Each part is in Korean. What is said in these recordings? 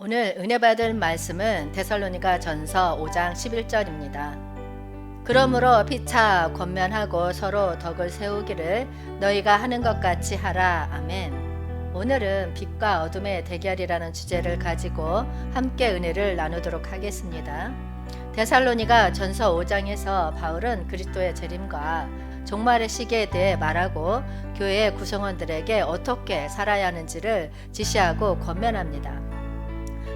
오늘 은혜 받을 말씀은 데살로니가 전서 5장 11절입니다. 그러므로 피차 권면하고 서로 덕을 세우기를 너희가 하는 것 같이 하라. 아멘. 오늘은 빛과 어둠의 대결이라는 주제를 가지고 함께 은혜를 나누도록 하겠습니다. 데살로니가 전서 5장에서 바울은 그리스도의 재림과 종말의 시기에 대해 말하고 교회의 구성원들에게 어떻게 살아야 하는지를 지시하고 권면합니다.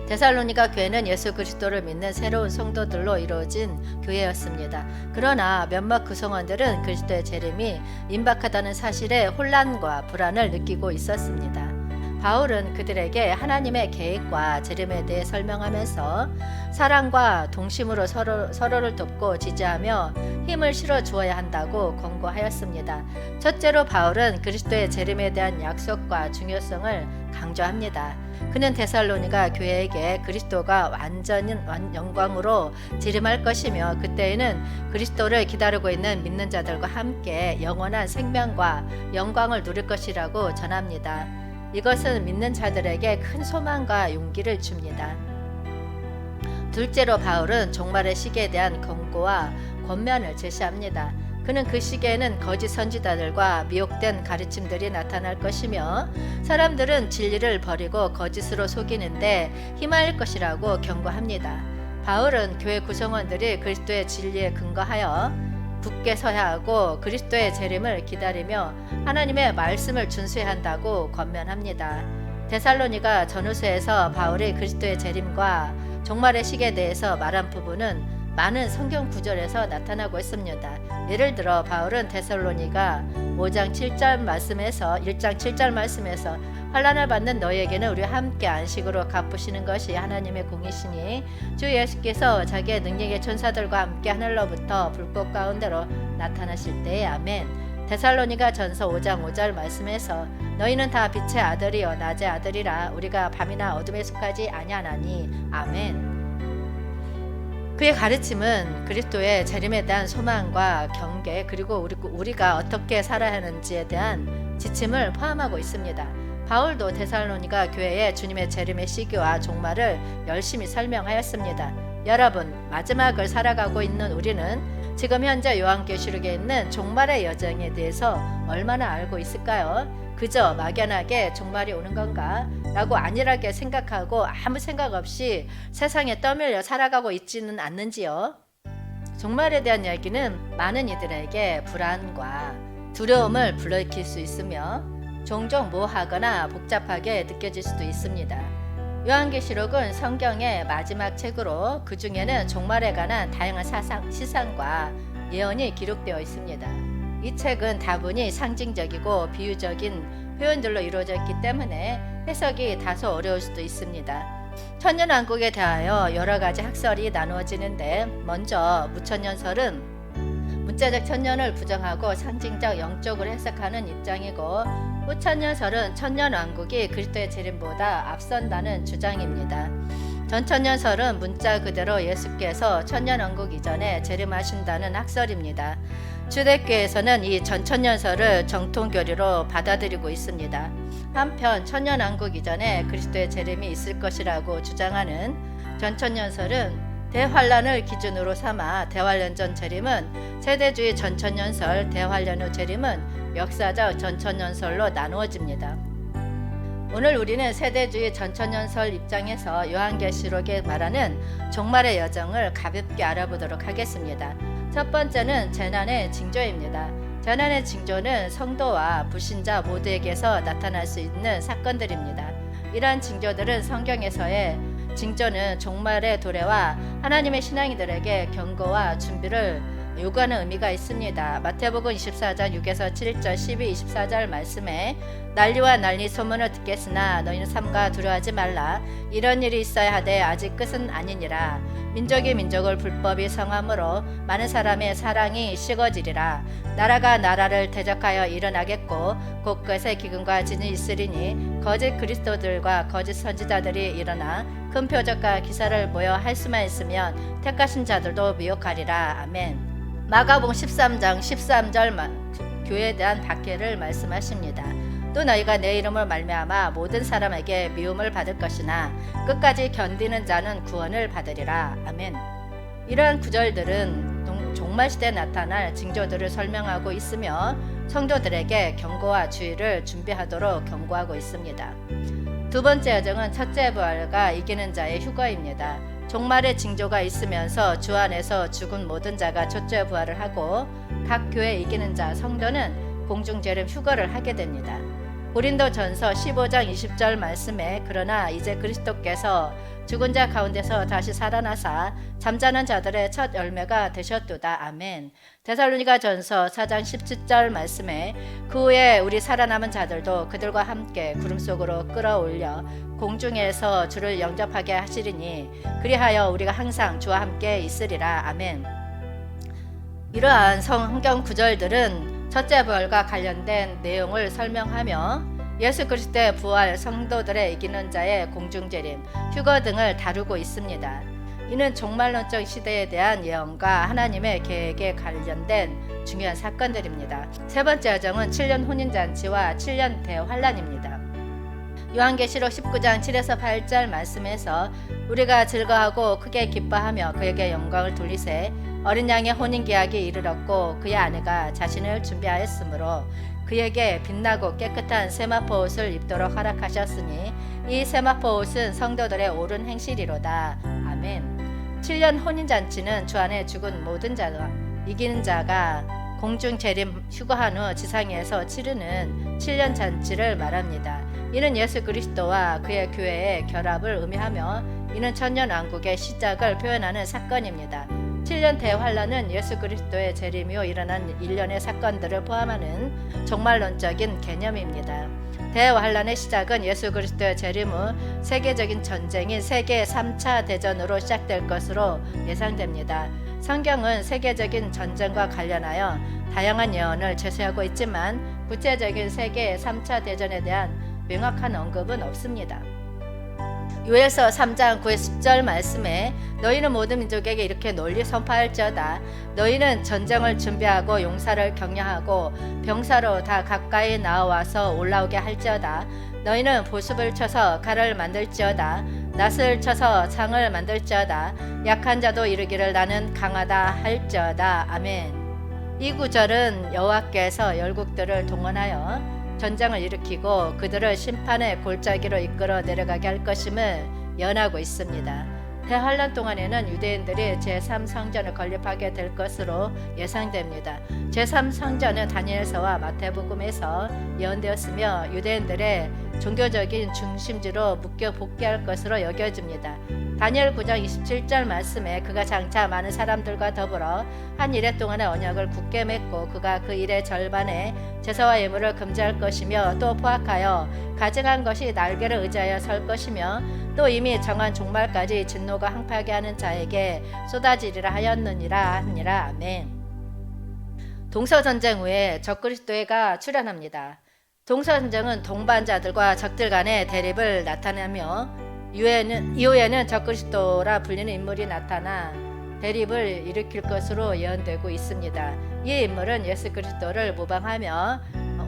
데살로니가 교회는 예수 그리스도를 믿는 새로운 성도들로 이루어진 교회였습니다. 그러나 몇몇 구성원들은 그리스도의 재림이 임박하다는 사실에 혼란과 불안을 느끼고 있었습니다. 바울은 그들에게 하나님의 계획과 재림에 대해 설명하면서 사랑과 동심으로 서로를 돕고 지지하며 힘을 실어 주어야 한다고 권고하였습니다. 첫째로 바울은 그리스도의 재림에 대한 약속과 중요성을 강조합니다. 그는 데살로니가 교회에게 그리스도가 완전한 영광으로 재림할 것이며 그때에는 그리스도를 기다리고 있는 믿는 자들과 함께 영원한 생명과 영광을 누릴 것이라고 전합니다. 이것은 믿는 자들에게 큰 소망과 용기를 줍니다. 둘째로 바울은 종말의 시기에 대한 권고와 권면을 제시합니다. 그는 그 시기에는 거짓 선지자들과 미혹된 가르침들이 나타날 것이며 사람들은 진리를 버리고 거짓으로 속이는데 휘말릴 것이라고 경고합니다. 바울은 교회 구성원들이 그리스도의 진리에 근거하여 굳게 서야 하고 그리스도의 재림을 기다리며 하나님의 말씀을 준수해야 한다고 권면합니다. 데살로니가 전후서에서 바울이 그리스도의 재림과 종말의 시기에 대해서 말한 부분은 많은 성경 구절에서 나타나고 있습니다. 예를 들어 바울은 데살로니가 5장 7절 말씀에서 1장 7절 말씀에서 환난을 받는 너희에게는 우리와 함께 안식으로 갚으시는 것이 하나님의 공이시니 주 예수께서 자기의 능력의 천사들과 함께 하늘로부터 불꽃 가운데로 나타나실 때에 아멘. 데살로니가 전서 5장 5절 말씀에서 너희는 다 빛의 아들이요 낮의 아들이라 우리가 밤이나 어둠에 속하지 아니하나니 아멘. 그의 가르침은 그리스도의 재림에 대한 소망과 경계 그리고 우리가 어떻게 살아야 하는지에 대한 지침을 포함하고 있습니다. 바울도 데살로니가 교회에 주님의 재림의 시기와 종말을 열심히 설명하였습니다. 여러분, 마지막을 살아가고 있는 우리는 지금 현재 요한계시록에 있는 종말의 여정에 대해서 얼마나 알고 있을까요? 그저 막연하게 종말이 오는 건가? 라고 안일하게 생각하고 아무 생각 없이 세상에 떠밀려 살아가고 있지는 않는지요? 종말에 대한 이야기는 많은 이들에게 불안과 두려움을 불러일으킬 수 있으며 종종 모호하거나 복잡하게 느껴질 수도 있습니다. 요한계시록은 성경의 마지막 책으로 그 중에는 종말에 관한 다양한 시상과 예언이 기록되어 있습니다. 이 책은 다분히 상징적이고 비유적인 표현들로 이루어져 있기 때문에 해석이 다소 어려울 수도 있습니다. 천년왕국에 대하여 여러 가지 학설이 나누어지는데 먼저 무천년설은 문자적 천년을 부정하고 상징적 영적으로 해석하는 입장이고 후천년설은 천년왕국이 그리스도의 재림보다 앞선다는 주장입니다. 전천년설은 문자 그대로 예수께서 천년왕국 이전에 재림하신다는 학설입니다. 주대교에서는 이 전천년설을 정통교리로 받아들이고 있습니다. 한편 천년왕국 이전에 그리스도의 재림이 있을 것이라고 주장하는 전천년설은 대환란을 기준으로 삼아 대환란 전 재림은 세대주의 전천년설, 대환란 후 재림은 역사적 전천년설로 나누어집니다. 오늘 우리는 세대주의 전천년설 입장에서 요한계시록에 말하는 종말의 여정을 가볍게 알아보도록 하겠습니다. 첫 번째는 재난의 징조입니다. 재난의 징조는 성도와 불신자 모두에게서 나타날 수 있는 사건들입니다. 이러한 징조들은 성경에서의 징조는 종말의 도래와 하나님의 신앙이들에게 경고와 준비를 요구하는 의미가 있습니다. 마태복음 24장 6에서 7절 12, 24절 말씀에 난리와 난리 소문을 듣겠으나 너희는 삼가 두려워하지 말라. 이런 일이 있어야 하되 아직 끝은 아니니라. 민족이 민족을 불법이 성함으로 많은 사람의 사랑이 식어지리라. 나라가 나라를 대적하여 일어나겠고 곳곳에 기근과 진이 있으리니 거짓 그리스도들과 거짓 선지자들이 일어나 큰 표적과 기사를 모여 할 수만 있으면 택하신 자들도 미혹하리라. 아멘. 마가복음 13장 13절 교회에 대한 박해를 말씀하십니다. 또 너희가 내 이름을 말미암아 모든 사람에게 미움을 받을 것이나 끝까지 견디는 자는 구원을 받으리라. 아멘. 이러한 구절들은 종말 시대에 나타날 징조들을 설명하고 있으며 성도들에게 경고와 주의를 준비하도록 경고하고 있습니다. 두 번째 여정은 첫째 부활과 이기는 자의 휴거입니다. 종말의 징조가 있으면서 주 안에서 죽은 모든 자가 첫째 부활을 하고 각 교회 이기는 자 성도는 공중재림 휴거를 하게 됩니다. 고린도전서 15장 20절 말씀에 그러나 이제 그리스도께서 죽은 자 가운데서 다시 살아나사 잠자는 자들의 첫 열매가 되셨도다. 아멘. 데살로니가전서 4장 17절 말씀에 그 후에 우리 살아남은 자들도 그들과 함께 구름 속으로 끌어올려 공중에서 주를 영접하게 하시리니 그리하여 우리가 항상 주와 함께 있으리라. 아멘. 이러한 성경 구절들은 첫째 부활과 관련된 내용을 설명하며 예수 그리스도의 부활, 성도들의 이기는 자의 공중재림, 휴거 등을 다루고 있습니다. 이는 종말론적 시대에 대한 예언과 하나님의 계획에 관련된 중요한 사건들입니다. 세 번째 여정은 7년 혼인잔치와 7년 대환란입니다. 요한계시록 19장 7에서 8절 말씀에서 우리가 즐거워하고 크게 기뻐하며 그에게 영광을 돌리세 어린 양의 혼인계약이 이르렀고 그의 아내가 자신을 준비하였으므로 그에게 빛나고 깨끗한 세마포 옷을 입도록 허락하셨으니 이 세마포 옷은 성도들의 옳은 행실이로다. 아멘. 7년 혼인잔치는 주 안에 죽은 모든 자가 이기는 자가 공중 재림 휴거한 후 지상에서 치르는 7년 잔치를 말합니다. 이는 예수 그리스도와 그의 교회의 결합을 의미하며 이는 천년왕국의 시작을 표현하는 사건입니다. 7년 대환란은 예수 그리스도의 재림 후 일어난 일련의 사건들을 포함하는 종말론적인 개념입니다. 대환란의 시작은 예수 그리스도의 재림 후 세계적인 전쟁인 세계 3차 대전으로 시작될 것으로 예상됩니다. 성경은 세계적인 전쟁과 관련하여 다양한 예언을 제시하고 있지만 구체적인 세계 3차 대전에 대한 명확한 언급은 없습니다. 요엘서 3장 9에 10절 말씀에 너희는 모든 민족에게 이렇게 널리 선포할지어다. 너희는 전쟁을 준비하고 용사를 격려하고 병사로 다 가까이 나와서 올라오게 할지어다. 너희는 보습을 쳐서 칼을 만들지어다. 낫을 쳐서 창을 만들지어다. 약한 자도 이르기를 나는 강하다 할지어다. 아멘. 이 구절은 여호와께서 열국들을 동원하여 전쟁을 일으키고 그들을 심판의 골짜기로 이끌어 내려가게 할 것임을 예언하고 있습니다. 대환란 동안에는 유대인들이 제3성전을 건립하게 될 것으로 예상됩니다. 제3성전은 다니엘서와 마태복음에서 예언되었으며 유대인들의 종교적인 중심지로 묶여 복귀할 것으로 여겨집니다. 다니엘 9장 27절 말씀에 그가 장차 많은 사람들과 더불어 한 이래 동안의 언약을 굳게 맺고 그가 그 일의 절반에 제사와 예물을 금지할 것이며 또 포악하여 가증한 것이 날개를 의지하여 설 것이며 또 이미 정한 종말까지 진노가 항파하게 하는 자에게 쏟아지리라 하였느니라 하니라. 아멘. 동서전쟁 후에 적그리스도가 출현합니다. 동서전쟁은 동반자들과 적들 간의 대립을 나타내며 이후에는 적그리스도라 불리는 인물이 나타나 대립을 일으킬 것으로 예언되고 있습니다. 이 인물은 예수 그리스도를 모방하며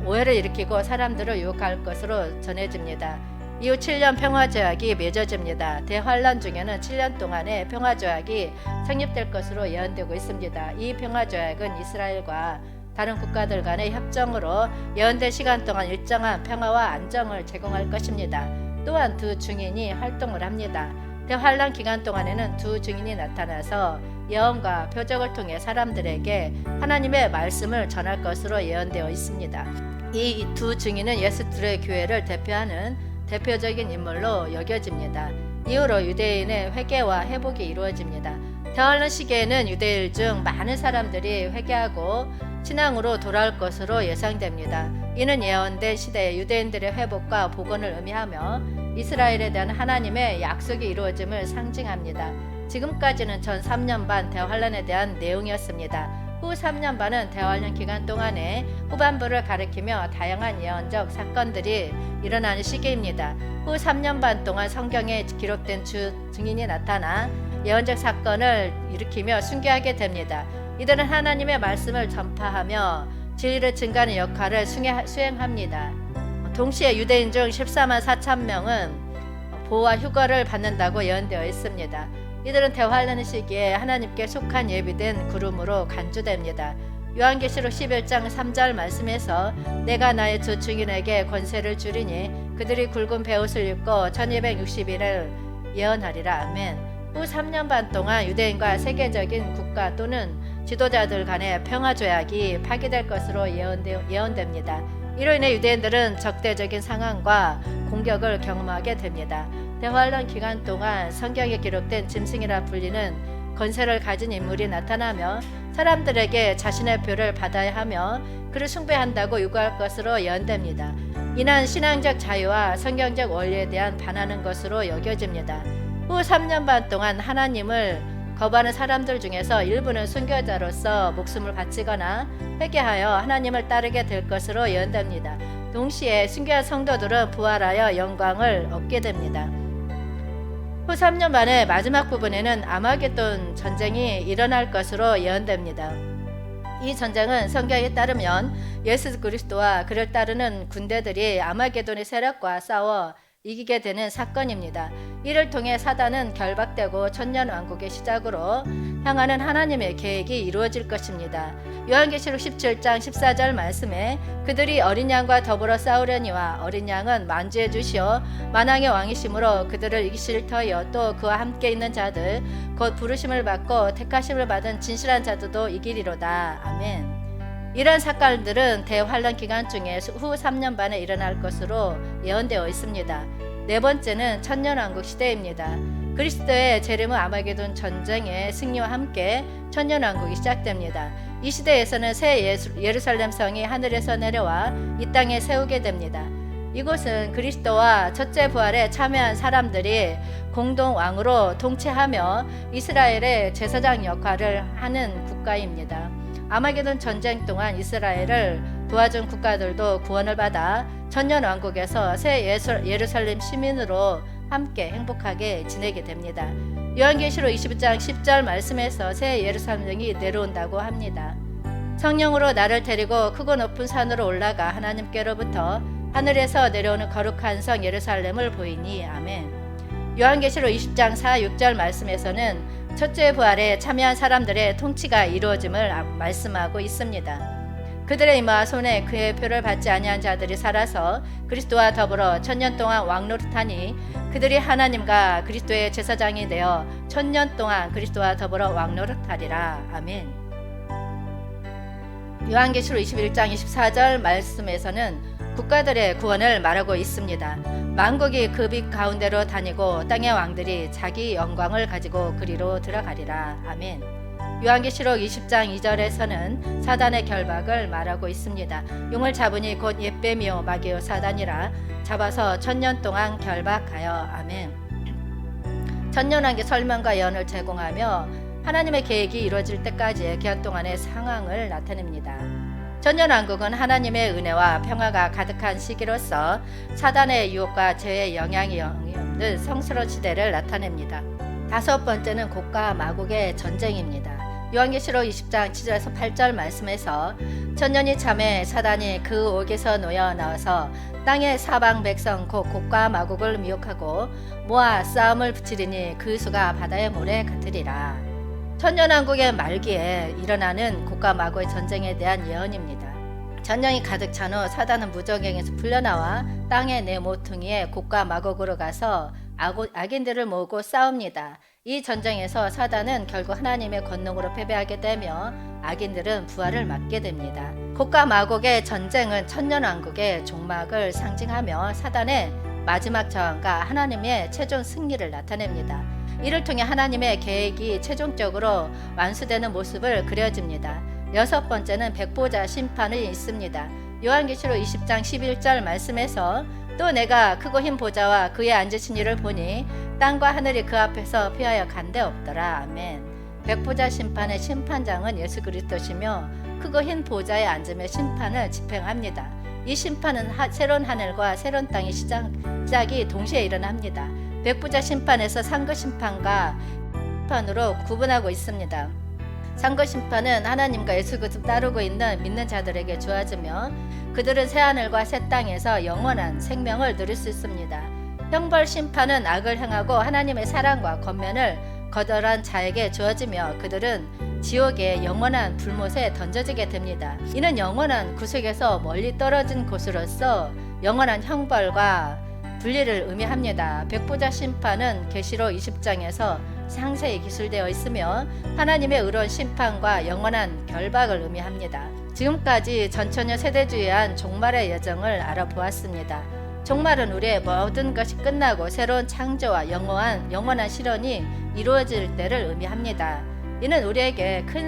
오해를 일으키고 사람들을 유혹할 것으로 전해집니다. 이후 7년 평화조약이 맺어집니다. 대환란 중에는 7년 동안의 평화조약이 성립될 것으로 예언되고 있습니다. 이 평화조약은 이스라엘과 다른 국가들 간의 협정으로 예언된 시간 동안 일정한 평화와 안정을 제공할 것입니다. 또한 두 증인이 활동을 합니다. 대환란 기간 동안에는 두 증인이 나타나서 예언과 표적을 통해 사람들에게 하나님의 말씀을 전할 것으로 예언되어 있습니다. 이 두 증인은 예수들의 교회를 대표하는 대표적인 인물로 여겨집니다. 이후로 유대인의 회개와 회복이 이루어집니다. 대환란 시기에는 유대인 중 많은 사람들이 회개하고 신앙으로 돌아올 것으로 예상됩니다. 이는 예언된 시대의 유대인들의 회복과 복원을 의미하며 이스라엘에 대한 하나님의 약속이 이루어짐을 상징합니다. 지금까지는 전 3년 반 대환란에 대한 내용이었습니다. 후 3년 반은 대환란 기간 동안에 후반부를 가리키며 다양한 예언적 사건들이 일어나는 시기입니다. 후 3년 반 동안 성경에 기록된 주 증인이 나타나 예언적 사건을 일으키며 순교하게 됩니다. 이들은 하나님의 말씀을 전파하며 진리를 증가하는 역할을 수행합니다. 동시에 유대인 중 14만 4천 명은 보호와 휴거를 받는다고 예언되어 있습니다. 이들은 대환란 시기에 하나님께 속한 예비된 구름으로 간주됩니다. 요한계시록 11장 3절 말씀에서 내가 나의 두 증인에게 권세를 주리니 그들이 굵은 베옷을 입고 1260일을 예언하리라. 아멘. 후 3년 반 동안 유대인과 세계적인 국가 또는 지도자들 간의 평화 조약이 파기될 것으로 예언됩니다. 이로 인해 유대인들은 적대적인 상황과 공격을 경험하게 됩니다. 대환란 기간 동안 성경에 기록된 짐승이라 불리는 권세를 가진 인물이 나타나며 사람들에게 자신의 표를 받아야 하며 그를 숭배한다고 요구할 것으로 예언됩니다. 이는 신앙적 자유와 성경적 원리에 대한 반하는 것으로 여겨집니다. 후 3년 반 동안 하나님을 거부하는 사람들 중에서 일부는 순교자로서 목숨을 바치거나 회개하여 하나님을 따르게 될 것으로 예언됩니다. 동시에 순교한 성도들은 부활하여 영광을 얻게 됩니다. 후 3년 만에 마지막 부분에는 아마겟돈 전쟁이 일어날 것으로 예언됩니다. 이 전쟁은 성경에 따르면 예수 그리스도와 그를 따르는 군대들이 아마겟돈의 세력과 싸워 이기게 되는 사건입니다. 이를 통해 사단은 결박되고 천년왕국의 시작으로 향하는 하나님의 계획이 이루어질 것입니다. 요한계시록 17장 14절 말씀에 그들이 어린 양과 더불어 싸우려니와 어린 양은 만주해 주시어 만왕의 왕이심으로 그들을 이기실 터이요 또 그와 함께 있는 자들 곧 부르심을 받고 택하심을 받은 진실한 자들도 이기리로다. 아멘. 이런 사건들은 대환란 기간 중에 후 3년 반에 일어날 것으로 예언되어 있습니다. 네 번째는 천년왕국 시대입니다. 그리스도의 재림의 아마겟돈 전쟁의 승리와 함께 천년왕국이 시작됩니다. 이 시대에서는 새 예루살렘 성이 하늘에서 내려와 이 땅에 세우게 됩니다. 이곳은 그리스도와 첫째 부활에 참여한 사람들이 공동 왕으로 통치하며 이스라엘의 제사장 역할을 하는 국가입니다. 아마겟돈 전쟁 동안 이스라엘을 도와준 국가들도 구원을 받아 천년왕국에서 새 예루살렘 시민으로 함께 행복하게 지내게 됩니다. 요한계시록 22장 10절 말씀에서 새 예루살렘이 내려온다고 합니다. 성령으로 나를 데리고 크고 높은 산으로 올라가 하나님께로부터 하늘에서 내려오는 거룩한 성 예루살렘을 보이니. 아멘. 요한계시록 20장 4, 6절 말씀에서는 첫째 부활에 참여한 사람들의 통치가 이루어짐을 말씀하고 있습니다. 그들의 이마 손에 그의 표를 받지 아니한 자들이 살아서 그리스도와 더불어 천년 동안 왕노릇하니 그들이 하나님과 그리스도의 제사장이 되어 천년 동안 그리스도와 더불어 왕노릇하리라. 아멘. 요한계시록 21장 24절 말씀에서는 국가들의 구원을 말하고 있습니다. 만국이 그 빛 가운데로 다니고 땅의 왕들이 자기 영광을 가지고 그리로 들어가리라. 아멘. 요한계시록 20장 2절에서는 사단의 결박을 말하고 있습니다. 용을 잡으니 곧 옛뱀이요 마귀요 사단이라 잡아서 천년 동안 결박하여. 아멘. 천년왕국의 설명과 예언을 제공하며 하나님의 계획이 이루어질 때까지의 기한 동안의 상황을 나타냅니다. 천년왕국은 하나님의 은혜와 평화가 가득한 시기로서 사단의 유혹과 죄의 영향이 없는 성스러운 시대를 나타냅니다. 다섯 번째는 곡과 마곡의 전쟁입니다. 요한계시록 20장 7절에서 8절 말씀에서 천년이 참에 사단이 그 옥에서 놓여 나와서 땅의 사방 백성 곧 곡과 마곡을 미혹하고 모아 싸움을 붙이리니 그 수가 바다의 모래 같으리라. 천년왕국의 말기에 일어나는 곡과 마곡의 전쟁에 대한 예언입니다. 전쟁이 가득 찬 후 사단은 무저갱에서 풀려나와 땅의 네 모퉁이에 곡과 마곡으로 가서 악인들을 모으고 싸웁니다. 이 전쟁에서 사단은 결국 하나님의 권능으로 패배하게 되며 악인들은 부활을 맞게 됩니다. 곡과 마곡의 전쟁은 천년왕국의 종막을 상징하며 사단의 마지막 저항과 하나님의 최종 승리를 나타냅니다. 이를 통해 하나님의 계획이 최종적으로 완수되는 모습을 그려집니다. 여섯 번째는 백보자 심판이 있습니다. 요한계시록 20장 11절 말씀에서 또 내가 크고 흰 보좌와 그에 앉으신 이를 보니 땅과 하늘이 그 앞에서 피하여 간데 없더라. 아멘. 백보자 심판의 심판장은 예수 그리스도시며 크고 흰 보좌에 앉으며 심판을 집행합니다. 이 심판은 새로운 하늘과 새로운 땅의 시작이 동시에 일어납니다. 백보자 심판에서 상급 심판과 심판으로 구분하고 있습니다. 상고 심판은 하나님과 예수 그리스도 따르고 있는 믿는 자들에게 주어지며 그들은 새하늘과 새 땅에서 영원한 생명을 누릴 수 있습니다. 형벌 심판은 악을 행하고 하나님의 사랑과 권면을 거절한 자에게 주어지며 그들은 지옥의 영원한 불못에 던져지게 됩니다. 이는 영원한 구속에서 멀리 떨어진 곳으로서 영원한 형벌과 분리를 의미합니다. 백보자 심판은 계시록 20장에서 상세히 기술되어 있으며 하나님의 의로운 심판과 영원한 결박을 의미합니다. 지금까지 전천년 세대주의한 종말의 여정을 알아보았습니다. 종말은 우리의 모든 것이 끝나고 새로운 창조와 영원한 실현이 이루어질 때를 의미합니다. 이는 우리에게 큰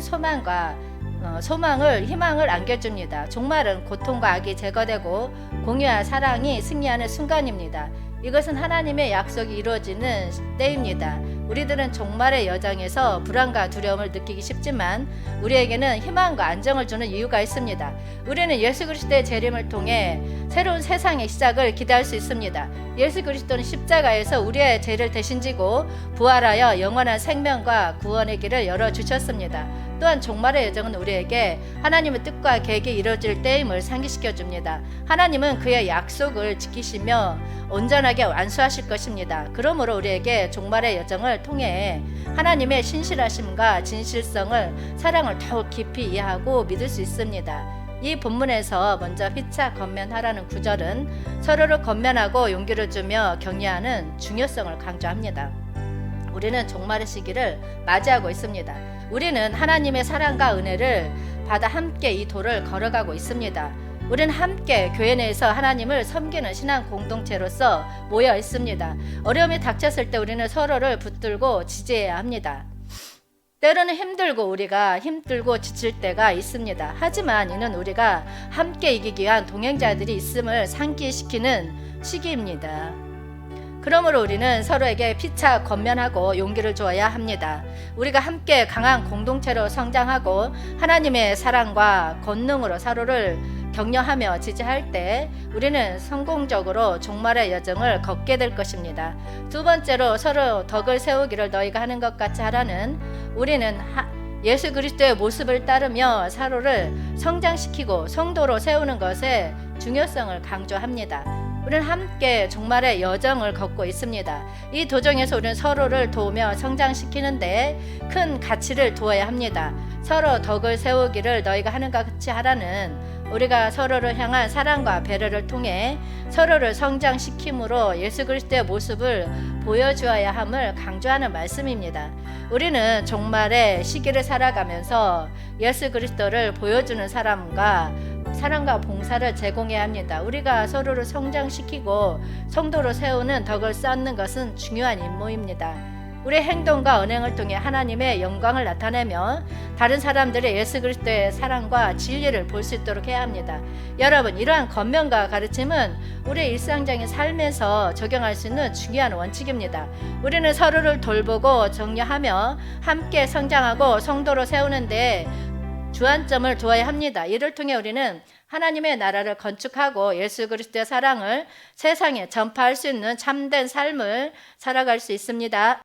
희망을 안겨줍니다. 종말은 고통과 악이 제거되고 공의와 사랑이 승리하는 순간입니다. 이것은 하나님의 약속이 이루어지는 때입니다. 우리들은 종말의 여정에서 불안과 두려움을 느끼기 쉽지만 우리에게는 희망과 안정을 주는 이유가 있습니다. 우리는 예수 그리스도의 재림을 통해 새로운 세상의 시작을 기대할 수 있습니다. 예수 그리스도는 십자가에서 우리의 죄를 대신 지고 부활하여 영원한 생명과 구원의 길을 열어주셨습니다. 또한 종말의 여정은 우리에게 하나님의 뜻과 계획이 이루어질 때임을 상기시켜 줍니다. 하나님은 그의 약속을 지키시며 온전하게 완수하실 것입니다. 그러므로 우리에게 종말의 여정을 통해 하나님의 신실하심과 진실성을, 사랑을 더욱 깊이 이해하고 믿을 수 있습니다. 이 본문에서 먼저 피차 권면하라는 구절은 서로를 권면하고 용기를 주며 격려하는 중요성을 강조합니다. 우리는 종말의 시기를 맞이하고 있습니다. 우리는 하나님의 사랑과 은혜를 받아 함께 이 도를 걸어가고 있습니다. 우리는 함께 교회 내에서 하나님을 섬기는 신앙 공동체로서 모여 있습니다. 어려움이 닥쳤을 때 우리는 서로를 붙들고 지지해야 합니다. 때로는 우리가 힘들고 지칠 때가 있습니다. 하지만 이는 우리가 함께 이기기 위한 동행자들이 있음을 상기시키는 시기입니다. 그러므로 우리는 서로에게 피차 권면하고 용기를 주어야 합니다. 우리가 함께 강한 공동체로 성장하고 하나님의 사랑과 권능으로 서로를 격려하며 지지할 때 우리는 성공적으로 종말의 여정을 걷게 될 것입니다. 두 번째로 서로 덕을 세우기를 너희가 하는 것 같이 하라는 우리는 예수 그리스도의 모습을 따르며 서로를 성장시키고 성도로 세우는 것의 중요성을 강조합니다. 우리는 함께 종말의 여정을 걷고 있습니다. 이 도정에서 우리는 서로를 도우며 성장시키는데 큰 가치를 두어야 합니다. 서로 덕을 세우기를 너희가 하는 것 같이 하라는 우리가 서로를 향한 사랑과 배려를 통해 서로를 성장시킴으로 예수 그리스도의 모습을 보여주어야 함을 강조하는 말씀입니다. 우리는 종말의 시기를 살아가면서 예수 그리스도를 보여주는 사랑과 봉사를 제공해야 합니다. 우리가 서로를 성장시키고 성도로 세우는 덕을 쌓는 것은 중요한 임무입니다. 우리의 행동과 언행을 통해 하나님의 영광을 나타내며 다른 사람들의 예수 그리스도의 사랑과 진리를 볼 수 있도록 해야 합니다. 여러분, 이러한 권면과 가르침은 우리의 일상적인 삶에서 적용할 수 있는 중요한 원칙입니다. 우리는 서로를 돌보고 격려하며 함께 성장하고 성도로 세우는 데 주안점을 두어야 합니다. 이를 통해 우리는 하나님의 나라를 건축하고 예수 그리스도의 사랑을 세상에 전파할 수 있는 참된 삶을 살아갈 수 있습니다.